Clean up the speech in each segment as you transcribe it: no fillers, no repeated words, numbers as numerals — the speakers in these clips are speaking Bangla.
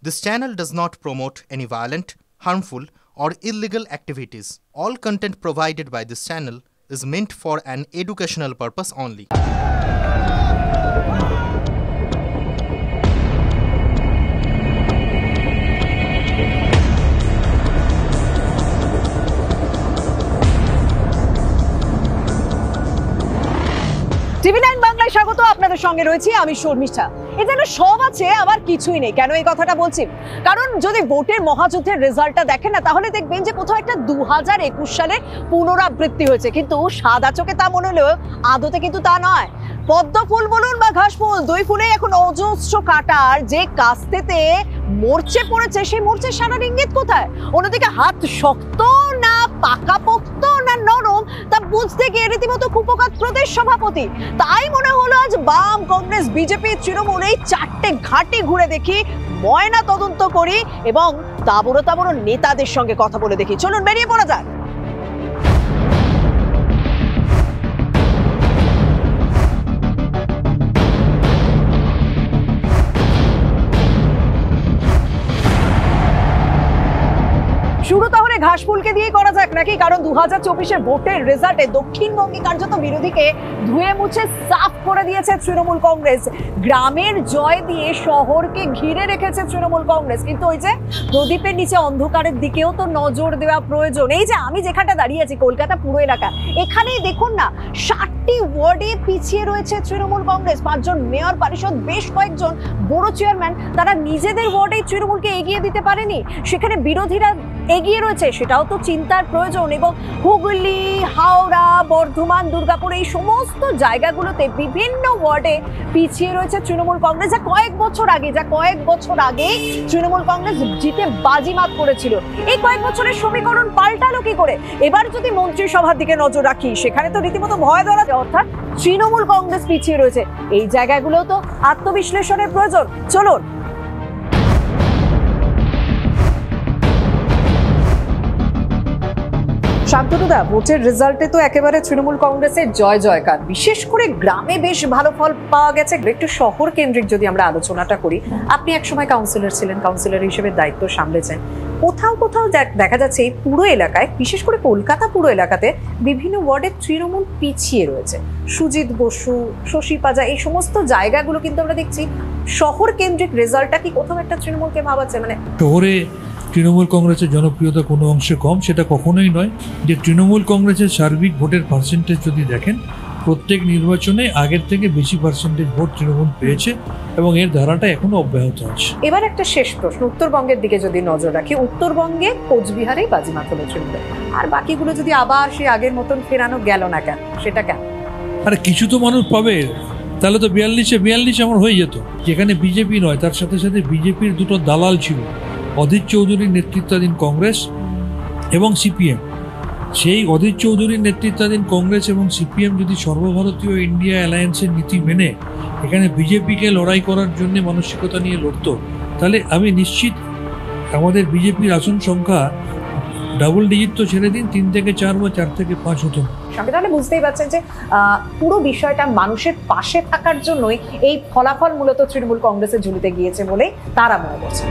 This channel does not promote any violent, harmful, or illegal activities. All content provided by this channel is meant for an educational purpose only. টিভি9 বাংলায় স্বাগত। আপনাদের সঙ্গে রয়েছি আমি শর্মিষ্ঠা। এখানে সব আছে আবার কিছুই নেই। কেন এই কথাটা বলছি? কারণ যদি ভোটের মহাযুদ্ধের রেজাল্টটা দেখেন না, তাহলে দেখবেন যে কোথাও একটা 2021 সালের পুনরাবৃত্তি হয়েছে, কিন্তু সাদা চোখে তা মনে হলেও আদতে কিন্তু তা নয়। পদ্ম ফুল বলুন বা ঘাস ফুল, দুই ফুলে এখন অজস্র কাটার যে কাস্তেতে মরচে পড়েছে, সেই মরচে সারার ইঙ্গিত কোথায়? অন্যদিকে হাত শক্ত না পাকাপোক্ত না নরম তা বুঝতে গিয়ে রীতিমতো কুপোকাত প্রদেশ সভাপতি। তাই মনে হলো আজ বাম, কংগ্রেস, বিজেপি, তৃণমূল এই চারটে ঘাঁটি ঘুরে দেখি, ময়না তদন্ত করি এবং তাবড়ো তাবড়ো নেতাদের সঙ্গে কথা বলে দেখি। চলুন বেরিয়ে পড়া যাক। শুরু তাহলে ঘাসফুলকে দিয়ে করা যাক নাকি? কারণ 2024-এর ভোটের রেজাল্টে দক্ষিণবঙ্গে কার্যত বিরোধীকে ধুয়ে মুছে সাফ করে দিয়েছে তৃণমূল কংগ্রেস। গ্রামের জয় দিয়ে শহরকে ঘিরে রেখেছে তৃণমূল কংগ্রেস। কিন্তু ওই যে প্রদীপের নিচে অন্ধকারের দিকেও তো নজর দেওয়া প্রয়োজন। এই যে আমি যেখানটা দাঁড়িয়ে আছি, কলকাতা পুরো এলাকা, এখানেই দেখুন না 60টি ওয়ার্ডে পিছিয়ে রয়েছে তৃণমূল কংগ্রেস। 5 জন মেয়র পরিষদ, বেশ কয়েকজন বড় চেয়ারম্যান, তারা নিজেদের ওয়ার্ডেই তৃণমূলকে এগিয়ে দিতে পারেনি। সেখানে বিরোধীরা এগিয়ে রয়েছে, সেটাও তো চিন্তার প্রয়োজন। এবং হুগলি, হাওড়া, বর্ধমান, দুর্গাপুর এই সমস্ত জায়গাগুলোতে বিভিন্ন ওয়ার্ডে পিছিয়ে রয়েছে তৃণমূল কংগ্রেস। যা কয়েক বছর আগে তৃণমূল কংগ্রেস জিতে বাজিমাত করেছিল। এই কয়েক বছরের সমীকরণ পাল্টালো কি করে? এবার যদি মন্ত্রিসভার দিকে নজর রাখি, সেখানে তো রীতিমতো ভয় ধরা, অর্থাৎ তৃণমূল কংগ্রেস পিছিয়ে রয়েছে। এই জায়গাগুলোও তো আত্মবিশ্লেষণের প্রয়োজন। চলুন। শান্তনুদা, ভোটের রেজাল্টে তো একেবারে তৃণমূল কংগ্রেসের জয় জয়কার। বিশেষ করে গ্রামে বেশ ভালো ফল পাওয়া গেছে। একটু শহর কেন্দ্রিক যদি আমরা আলোচনাটা করি, আপনি একসময় কাউন্সিলর ছিলেন, কাউন্সিলর হিসেবে দায়িত্ব সামলেছেন। কোথাও কোথাও দেখা যাচ্ছে এই পুরো এলাকায়, বিশেষ করে কলকাতা পুরো এলাকাতে বিভিন্ন ওয়ার্ডে তৃণমূল পিছিয়ে রয়েছে। সুজিত বসু, শশী পাজা, এই সমস্ত জায়গাগুলো কিন্তু আমরা দেখছি শহর কেন্দ্রিক রেজাল্টটা কি কোথাও একটা তৃণমূলকে ভাবাচ্ছে? মানে শহরে তৃণমূল কংগ্রেসের জনপ্রিয়তা কোনো অংশে কম, সেটা কখনোই নয়। যে তৃণমূল কংগ্রেসের সার্বিক ভোটের পার্সেন্টেজ যদি দেখেন, প্রত্যেক নির্বাচনে আগের থেকে বেশি পার্সেন্টেজ ভোট তৃণমূল পেয়েছে এবং এর ধারাটা এখনো অব্যাহত আছে। এবার একটা শেষ প্রশ্ন, উত্তরবঙ্গের দিকে যদি নজর রাখি, উত্তরবঙ্গে কোচবিহারেই বাজিমাত হলো তৃণমূল, আর বাকিগুলো যদি আবার সেই আগের মতন ফেরানো গেল না কেন? সেটা কেন? আরে কিছু তো মানুষ পাবে, তাহলে তো 42 আমার হয়ে যেত। যেখানে বিজেপি নয়, তার সাথে সাথে বিজেপির দুটো দালাল ছিল, অধীর চৌধুরীর নেতৃত্বাধীন কংগ্রেস এবং সিপিএম। সেই অধীর চৌধুরীর নেতৃত্বাধীন কংগ্রেস এবং সিপিএম যদি সর্বভারতীয় ইন্ডিয়া অ্যালায়েন্সের নীতি মেনে এখানে বিজেপিকে লড়াই করার জন্য মানসিকতা নিয়ে লড়তো, তাহলে আমি নিশ্চিত আমাদের বিজেপির আসন সংখ্যা ডাবল ডিজিট তো ছেড়ে দিন, 3 থেকে 4 বা 4 থেকে 5 হতো। তাহলে বুঝতেই পারছেন যে পুরো বিষয়টা মানুষের পাশে থাকার জন্যই এই ফলাফল মূলত তৃণমূল কংগ্রেসের ঝুলিতে গিয়েছে বলে তারা মনে করছে।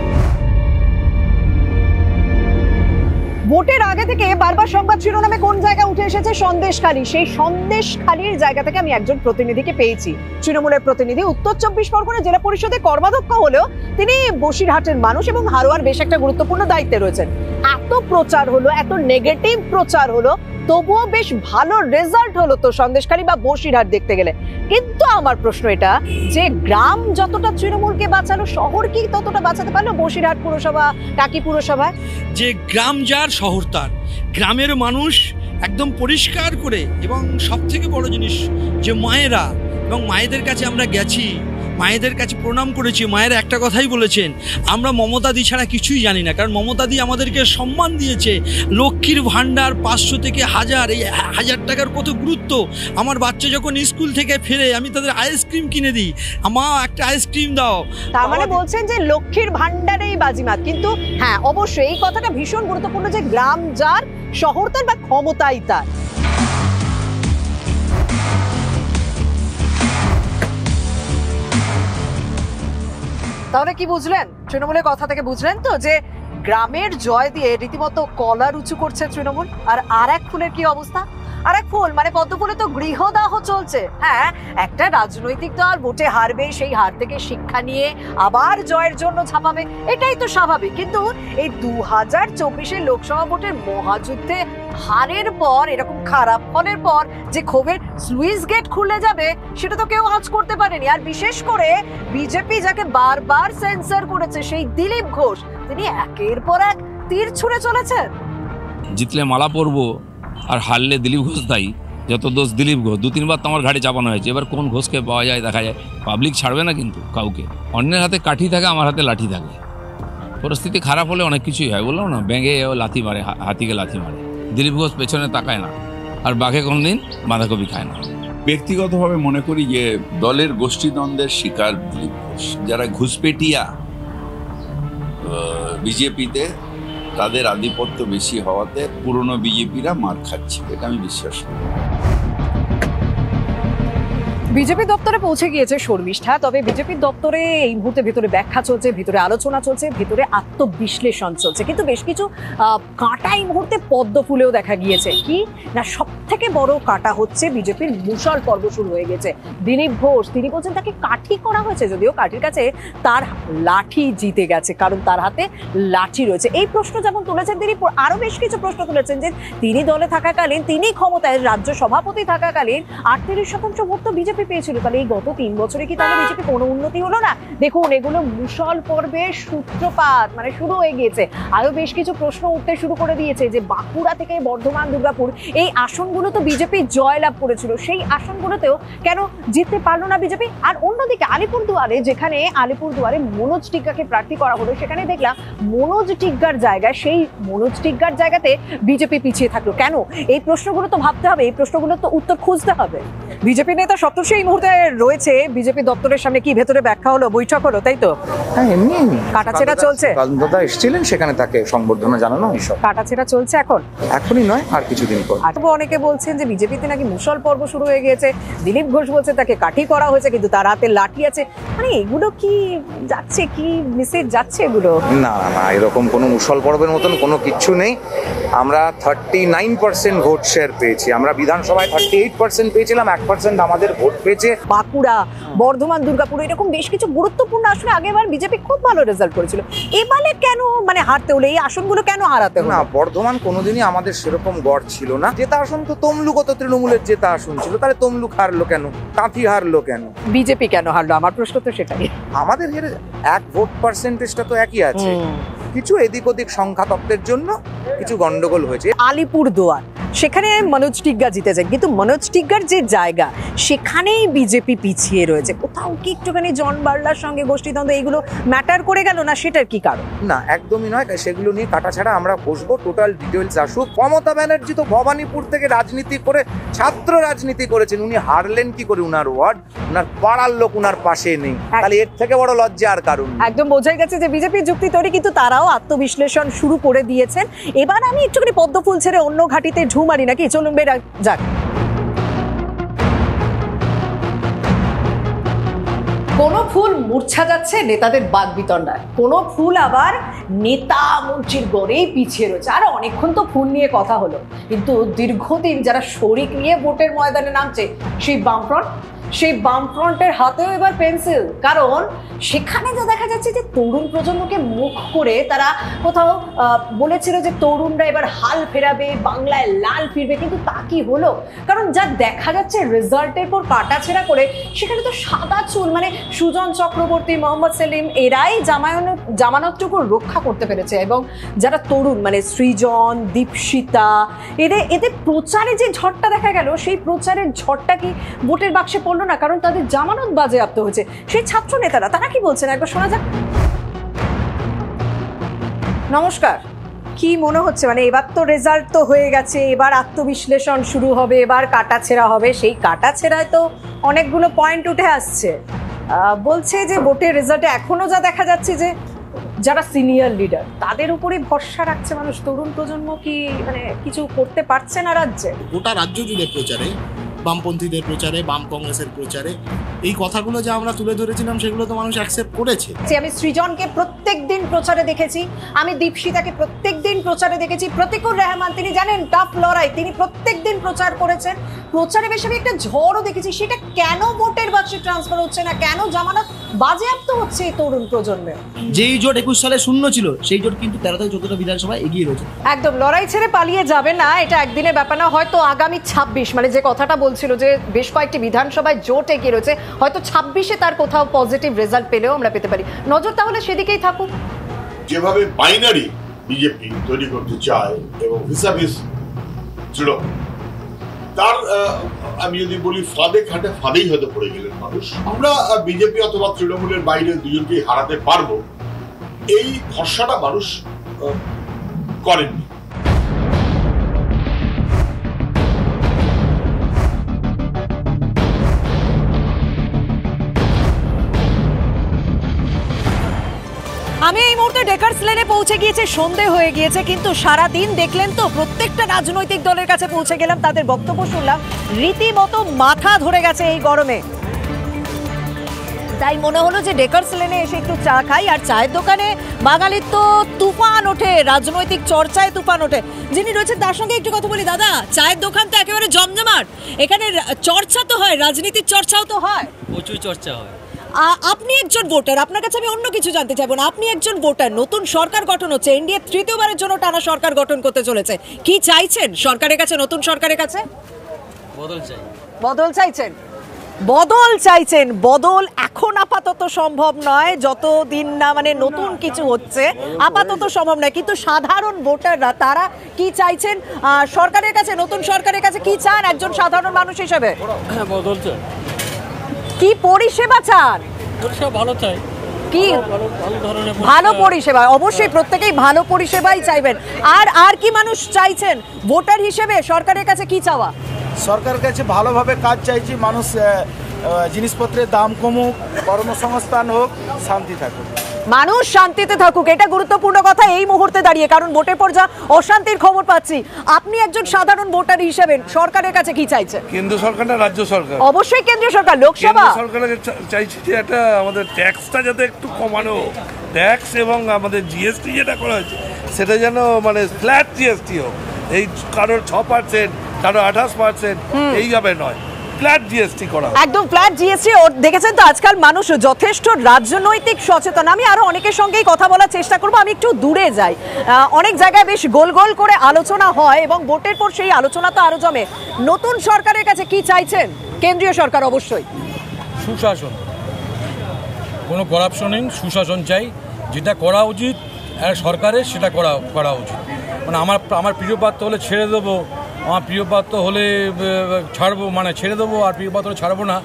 ভোটের আগে থেকে বারবার সংবাদ শিরোনামে কোন জায়গা উঠে এসেছে? সন্দেশখালী। সেই সন্দেশখালীর জায়গা থেকে আমি একজন প্রতিনিধিকে পেয়েছি, তৃণমূলের প্রতিনিধি। উত্তর 24 পরগনা জেলা পরিষদের কর্মাধ্যক্ষ হলেও তিনি বসিরহাটের মানুষ এবং হারোয়ার বেশ একটা গুরুত্বপূর্ণ দায়িত্বে রয়েছেন। এত প্রচার হলো, এত নেগেটিভ প্রচার হলো, তবুও বেশ ভালো রেজাল্ট হলো তো সন্দেশখালী বা বসিরহাট দেখতে গেলে। কিন্তু আমার প্রশ্ন এটা যে গ্রাম যতটা তৃণমূলকে বাঁচালো, শহর কি ততটা বাঁচাতে পারলো? বসিরহাট পুরসভা, টাকি পুরসভায় যে গ্রাম যার শহর তার, গ্রামের মানুষ একদম পরিষ্কার করে, এবং সব থেকে বড় জিনিস যে মায়েরা, এবং মায়েদের কাছে আমরা গেছি, মায়েদের কাছে প্রণাম করেছি। মায়েরা একটা কথাই বলেছেন, আমরা মমতাদি ছাড়া কিছুই জানি না। কারণ মমতাদি আমাদেরকে সম্মান দিয়েছে, লক্ষ্মীর ভাণ্ডার 500 থেকে 1000, এই 1000 টাকার কত গুরুত্ব। আমার বাচ্চা যখন স্কুল থেকে ফেরে আমি তাদের আইসক্রিম কিনে দিই, মা একটা আইসক্রিম দাও। তার মানে বলছেন যে লক্ষ্মীর ভাণ্ডারেই বাজিমাত। কিন্তু হ্যাঁ, অবশ্যই এই কথাটা ভীষণ গুরুত্বপূর্ণ যে গ্রাম যার শহর তার বা ক্ষমতাই তার। তাহলে কি বুঝলেন, তৃণমূলের কথা থেকে বুঝলেন তো যে গ্রামের জয় দিয়ে রীতিমতো কলার উঁচু করছে তৃণমূল। আর এক ফুলের কি অবস্থা, আর এক ফুল মানে পদ্ম ফুলে তো গৃহদাহ চলছে। হ্যাঁ, একটা রাজনৈতিক দল ভোটে হারবে, সেই হার থেকে শিক্ষা নিয়ে আবার জয়ের জন্য ঝাঁপাবে, এটাই তো স্বাভাবিক। কিন্তু এই 2024 লোকসভা ভোটের মহাযুদ্ধে হারের পর, এরকম খারাপ ফলের পর যে ক্ষোভের স্লুইস গেট খুলে যাবে সেটা তো কেউ আঁচ করতে পারেনি। আর বিশেষ করে বিজেপি যাকে বারবার সেন্সর করেছে, সেই দিলীপ ঘোষ, তিনি একের পর এক তীর ছুঁড়ে চলেছেন। জিতলে মালা পরবো আর হারলে দিলীপ ঘোষ দায়ী, যত দোষ দিলীপ ঘোষ। 2-3 বার তো আমার ঘাড়ে চাপানো হয়েছে, এবার কোন ঘোষকে পাওয়া যায় দেখা যায়। পাবলিক ছাড়বে না কিন্তু কাউকে। অন্যের হাতে কাঠি থাকে, আমার হাতে লাঠি থাকে। পরিস্থিতি খারাপ হলে অনেক কিছুই হয়, বললাম না, ব্যাঙে লাথি মারে, হাতিকে লাথি মারে। দিলীপ ঘোষ পেছনে তাকায় না, আর বাঘে কোনদিন বাঁধাকপি খায় না। ব্যক্তিগতভাবে মনে করি যে দলের গোষ্ঠীদ্বন্দ্বের শিকার দিলীপ ঘোষ। যারা ঘুষপেটিয়া বিজেপিতে, তাদের আধিপত্য বেশি হওয়াতে পুরনো বিজেপিরা মার খাচ্ছে, এটা আমি বিশ্বাস করি। বিজেপি দপ্তরে পৌঁছে গিয়েছে শর্মিষ্ঠা, তবে বিজেপি দপ্তরে এই মুহূর্তে ভেতরে ব্যাখ্যা চলছে, ভেতরে আলোচনা চলছে, ভেতরে আত্মবিশ্লেষণ চলছে। কিন্তু বেশ কিছু কাঁটা এই মুহূর্তে পদ্ম ফুলেও দেখা গিয়েছে। কি না, সব থেকে বড় কাঁটা হচ্ছে বিজেপির মুষল পর্ব শুরু হয়ে গেছে। দিলীপ ঘোষ তিনি বলছেন তাকে কাঠি করা হয়েছে, যদিও কাঠির কাছে তার লাঠি জিতে গেছে, কারণ তার হাতে লাঠি রয়েছে। এই প্রশ্ন যেমন তুলেছেন তিনি, আরো বেশ কিছু প্রশ্ন তুলেছেন যে তিনি দলে থাকাকালীন, তিনি ক্ষমতায় রাজ্য সভাপতি থাকাকালীন 38% ভোট তো বিজেপি পেয়েছিল। তাহলে এই গত 3 বছরে কি তাহলে বিজেপি কোনো উন্নতি হলো না? দেখুন, এগুলো মুষল পর্বের সূত্রপাত, মানে শুরু হয়ে গিয়েছে। আরো বেশ কিছু প্রশ্ন উঠতে শুরু করে দিয়েছে যে বাঁকুড়া থেকে বর্ধমান, দুর্গাপুর, এই আসনগুলো তো বিজেপি জয়লাভ করেছিল, সেই আসনগুলোতেও কেন জিততে পারলো না বিজেপি? আর অন্যদিকে আলিপুরদুয়ারে, যেখানে আলিপুরদুয়ারে মনোজ টিগ্গাকে প্রার্থী করা হলো, সেখানে দেখলাম মনোজ টিগ্গার জায়গায়, সেই মনোজ টিগ্গার জায়গাতে বিজেপি পিছিয়ে থাকলো কেন? এই প্রশ্নগুলো তো ভাবতে হবে, এই প্রশ্নগুলো তো উত্তর খুঁজতে হবে। বিজেপি নেতা সপ্তর্ষি এই মুহূর্তে রয়েছে বিজেপি দপ্তরের সামনে। কি ভেতরে ব্যাখ্যা হলো, বৈঠক হলো, তাই তো? হ্যাঁ, এমনি কাটাছেড়া চলছে। কালদাদা এসেছিলেন, সেখানে তাকে সংবর্ধনা জানানো এইসব। কাটাছেড়া চলছে এখন, এখনই নয়, আর কিছুদিন পর। আর অনেকে বলছেন যে বিজেপিতে নাকি মুষল পর্ব শুরু হয়ে গিয়েছে। দিলীপ ঘোষ বলছে তাকে কাঠি করা হয়েছে, কিন্তু তার হাতে লাঠি আছে। মানে এগুলো কি যাচ্ছে, কি মেসেজ যাচ্ছে এগুলো? না না, এরকম কোনো মুষল পর্বের মতন কোনো কিচ্ছু নেই। আমরা 39% ভোট শেয়ার পেয়েছি। আমরা বিধানসভায় 38% পেয়েছিলাম, 1% আমাদের ভোট পেয়েছে। বাঁকুড়া, বর্ধমান, দুর্গাপুর, এরকম বেশ কিছু গুরুত্বপূর্ণ আসনে আগেরবার বিজেপি খুব ভালো রেজাল্ট করেছিল। এবারে কেন মানে হারতে হলো, এই আসনগুলো কেন হারাতে হলো? না, বর্ধমান কোনোদিনই আমাদের সেরকম গড় ছিল না। জেতা আসন তো তমলুকও তো তৃণমূলের জেতা আসন ছিল, তাহলে তমলুক হারলো কেন, কাঁথি হারলো কেন, বিজেপি কেন হারলো? আমার প্রশ্ন তো সেটাই। আমাদের হেরে 1 ভোট পার্সেন্টেজটা তো একই আছে। কিছু এদিক ওদিক সংখ্যা তত্ত্বের জন্য কিছু গন্ডগোল হয়েছে। আলিপুরদুয়ার, সেখানে মনোজ টিগ্গা জিতেছে, কিন্তু মনোজ টিগ্গার যে জায়গা, সেখানেই বিজেপি পিছিয়ে রয়েছে। কোথাও কি একটুখানি জন বার্লার সঙ্গে গোষ্ঠীদ্বন্দ্ব এগুলো ম্যাটার করে গেল না? সেটার কি কারণ? না, একদমই নয়। সেগুলো নিয়ে কাটাছাড়া আমরা বসবো, টোটাল ডিটেলস আসুক। মমতা ব্যানার্জি তো ভবানীপুর থেকে রাজনীতি করে, ছাত্র রাজনীতি করেছেন। উনি হারলেন কি করে? উনার ওয়ার্ড, উনার পাড়ার লোক উনার পাশে নেই। তাহলে এর থেকে বড় লজ্জা আর কারণ? একদম বোঝাই গেছে যে বিজেপির যুক্তি তৈরি, কিন্তু তারাও আত্মবিশ্লেষণ শুরু করে দিয়েছেন। এবার আমি একটুখানি পদ্ম ফুল ছেড়ে অন্য ঘাটিতে ঢু মারি নাকি? চলুন বেরা যাক। কোন ফুল মূর্ছা যাচ্ছে নেতাদের বাগবিতণ্ডায়, কোন ফুল আবার নেতা মন্ত্রীর গড়েই পিছিয়ে রয়েছে। আর অনেকক্ষণ তো ফুল নিয়ে কথা হলো, কিন্তু দীর্ঘদিন যারা শরিক নিয়ে ভোটের ময়দানে নামছে, সেই বামফ্রন্টের হাতেও এবার পেন্সিল। কারণ সেখানে যা দেখা যাচ্ছে যে তরুণ প্রজন্মকে মুখ করে তারা কোথাও বলেছিল যে তরুণরা এবার হাল ফেরাবে, বাংলায় লাল ফিরবে, কিন্তু তা কি হলো? কারণ যা দেখা যাচ্ছে রেজাল্টের পর কাটাছেড়া করে, সেখানে তো সাদা চুল মানে সুজন চক্রবর্তী, মোহাম্মদ সেলিম, এরাই জামানতটুকু রক্ষা করতে পেরেছে। এবং যারা তরুণ মানে সৃজন, দীপশিতা, এদের প্রচারে যে ঝড়টা দেখা গেল, সেই প্রচারের ঝড়টা কি ভোটের বাক্সে পড়লো না? কারণ তাদের জামানত বাজেয়াপ্ত হয়েছে। সেই ছাত্র নেতারা তারা কি বলছেন একবার শোনা যাক। নমস্কার, কি মনে হচ্ছে মানে এবার তো রেজাল্ট তো হয়ে গেছে, এবার আত্মবিশ্লেষণ শুরু হবে, এবার কাটাছেড়া হবে। সেই কাটাছেড়ায় তো অনেকগুলো পয়েন্ট উঠে আসছে। বলছে যে ভোটের রেজাল্টে এখনো যা দেখা যাচ্ছে যে যারা সিনিয়র লিডার তাদের উপরে ভরসা রাখছে মানুষ। তরুণ প্রজন্ম কি মানে কিছু করতে পারছে না রাজ্যে? গোটা রাজ্য জুড়ে প্রচারে বামপন্থীদের প্রচারে, বাম কংগ্রেসের প্রচারে। এই কথাগুলো যা আমরা তুলে ধরেছিলাম সেগুলো তো মানুষ অ্যাকসেপ্ট করেছে। আমি সৃজনকে প্রত্যেকদিন প্রচারে দেখেছি, আমি দীপশিতাকে প্রত্যেকদিন প্রচারে দেখেছি, প্রতিকুর রহমান তিনি জানেন টাফ লড়াই, তিনি প্রত্যেকদিন প্রচার করেছেন। প্রচারে বেশ আমি একটা ঝড়ও দেখেছি, সেটা কেন ভোটের বাক্সে ট্রান্সফার হচ্ছে না, কেন জামানত বাজেয়াপ্ত হচ্ছে এই তরুণ প্রজন্মে? যেই জোট 21 সালে শূন্য ছিল সেই জোট কিন্তু 13 থেকে 14টা বিধানসভায় এগিয়ে রয়েছে। একদম লড়াই ছেড়ে পালিয়ে যাবে না, এটা একদিনের ব্যাপার না। হয়তো আগামী 26 মানে যে কথাটা বলছিল যে বেশ কয়েকটি বিধানসভায় জোট এগিয়ে রয়েছে, হয়তো 26-এ তার কোথাও পজিটিভ রেজাল্ট পেলেও আমরা পেতে পারি। নজর তাহলে সেদিকেই থাকুক। যেভাবে বাইনারি বিজেপি তৈরি করতে চায় এবং হিসাবিস ছিল তার, আমি যদি বলি ফাঁদে খাটে ফাঁদেই হয়তো পড়ে গেলেন মানুষ। আমরা বিজেপি অথবা তৃণমূলের বাইরে দুজনকে হারাতে পারবো এই ভরসাটা মানুষ করেননি। আমি এই মুহূর্তে ডেকার্স লেনে পৌঁছে গিয়েছে, সন্ধে হয়ে গিয়েছে, কিন্তু সারা দিন দেখলেন তো প্রত্যেকটা রাজনৈতিক দলের কাছে পৌঁছে গেলাম, তাদের বক্তব্য শুনলাম, রীতিমতো মাথা ধরে গেছে এই গরমে। তাই মনে হলো যে ডেকার্স লেনে এসে একটু চা খাই। আর চায়ের দোকানে বাঙালির তো তুফান ওঠে, রাজনৈতিক চর্চায় তুফান ওঠে। যিনি রয়েছেন তার সঙ্গে একটু কথা বলি। দাদা, চায়ের দোকান তো একেবারে জমজমাট, এখানে চর্চা তো হয়, রাজনীতির চর্চাও তো হয়, প্রচুর চর্চা হয়। আপনি একজন ভোটার, আপনার কাছে আমি অন্য কিছু জানতে চাইবো না, আপনি একজন ভোটার, নতুন সরকার গঠন হচ্ছে, এনডিএ তৃতীয়বারের জন্য টানা সরকার গঠন করতে চলেছে, কি চাইছেন সরকারের কাছে, নতুন সরকারের কাছে? বদল চাই। বদল চাইছেন, বদল চাইছেন। বদল এখন আপাতত সম্ভব নয়, যতদিন না মানে নতুন কিছু হচ্ছে আপাতত সম্ভব নয়। কিন্তু সাধারণ ভোটাররা তারা কি চাইছেন সরকারের কাছে, নতুন সরকারের কাছে কি চান একজন সাধারণ মানুষ হিসেবে? বদল চাই। কি পরিষেবা চান? পরিষেবা ভালো চাই। কি ভালো পরিষেবা? অবশ্যই প্রত্যেকেই ভালো পরিষেবাই চাইবেন। আর কি মানুষ চাইছেন ভোটার হিসেবে সরকারের কাছে কি চাওয়া? সরকারের কাছে ভালোভাবে কাজ চাইছি, মানুষ জিনিসপত্রের দাম কমুক, কর্মসংস্থান হোক, শান্তি থাকুক, মানুষ শান্তিতে থাকুক, এটা গুরুত্বপূর্ণ কথা এই মুহূর্তে দাঁড়িয়ে, কারণ ভোটের পর যা অশান্তির খবর পাচ্ছি। আপনি একজন সাধারণ ভোটার হিসেবে সরকারের কাছে কি চাইছেন? কেন্দ্র সরকার না রাজ্য সরকার? অবশ্যই কেন্দ্রীয় সরকার, লোকসভা সরকারের চাইছি যে একটা আমাদের ট্যাক্সটা যাতে একটু কমানো, ট্যাক্স এবং আমাদের জিএসটি যেটা করা হয়েছে সেটা যেন মানে ফ্ল্যাট জিএসটি হোক, এই কারোর 6%, কারো 28%, এইভাবে নয়, ফ্ল্যাট জিএসটি করা। একদম ফ্ল্যাট জিএসটি। দেখেছেন তো আজকাল মানুষ যথেষ্ট রাজনৈতিক সচেতন। আমি আরো অনেকের সঙ্গেই কথা বলার চেষ্টা করব, আমি একটু দূরে যাই। অনেক জায়গায় বেশ গোল গোল করে আলোচনা হয় এবং ভোটের পর সেই আলোচনা তো আরো জমে। নতুন সরকারের কাছে কি চাইছেন? কেন্দ্রীয় সরকার অবশ্যই সুশাসন, কোনো করাপশন, সুশাসন চাই, যেটা করা উচিত সরকারের সেটা করা উচিত। মানে আমার প্রিয় পাত্র হলে ছেড়ে দেবো, আমার প্রিয় পাত্র হলে ছাড়বো, মানে ছেড়ে দেবো, আর প্রিয় পাত্র ছাড়বো না।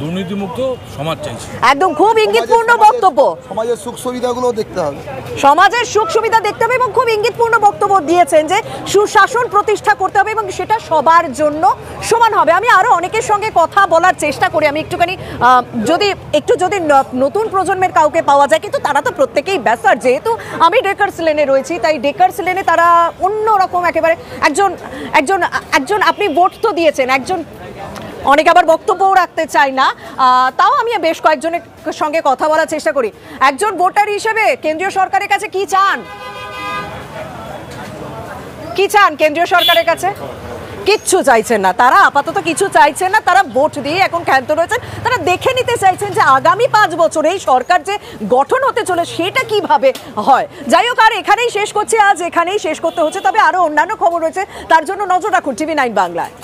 দুর্নীতিমুক্ত সমাজ চাইছি। একদম খুব ইঙ্গিতপূর্ণ বক্তব্য। সমাজের সুখ সুবিধাগুলো দেখতে হবে, সমাজের সুখ সুবিধা দেখতে হবে এবং খুব ইঙ্গিতপূর্ণ বক্তব্য দিয়েছেন যে সুশাসন প্রতিষ্ঠা করতে হবে এবং সেটা সবার জন্য সমান হবে। আমি আরো অনেকের সঙ্গে কথা বলার চেষ্টা করি, আমি একটুখানি যদি নতুন প্রজন্মের কাউকে পাওয়া যায়, কিন্তু তারা তো প্রত্যেকেই ব্যস্ত। আর যেহেতু আমি ডেকার্স লেনে রয়েছি, তাই ডেকার্স লেনে তারা অন্যরকম একেবারে একজন আপনি ভোট তো দিয়েছেন, একজন অনেকে আবার বক্তব্যও রাখতে চায় না, তাও আমি বেশ কয়েকজনের সঙ্গে কথা বলার চেষ্টা করি। একজন ভোটার হিসেবে কেন্দ্রীয় সরকারের কাছে কি চান? কি চান কেন্দ্রীয় সরকারের কাছে? কিচ্ছু চাইছেন না তারা, আপাতত কিছু চাইছেন না। তারা ভোট দিয়ে এখন ক্ষান্ত রয়েছেন, তারা দেখে নিতে চাইছেন যে আগামী 5 বছর এই সরকার যে গঠন হতে চলে সেটা কিভাবে হয়। যাই হোক, আর এখানেই শেষ করছি, আজ এখানেই শেষ করতে হচ্ছে, তবে আরো অন্যান্য খবর রয়েছে, তার জন্য নজর রাখুন TV9 বাংলায়।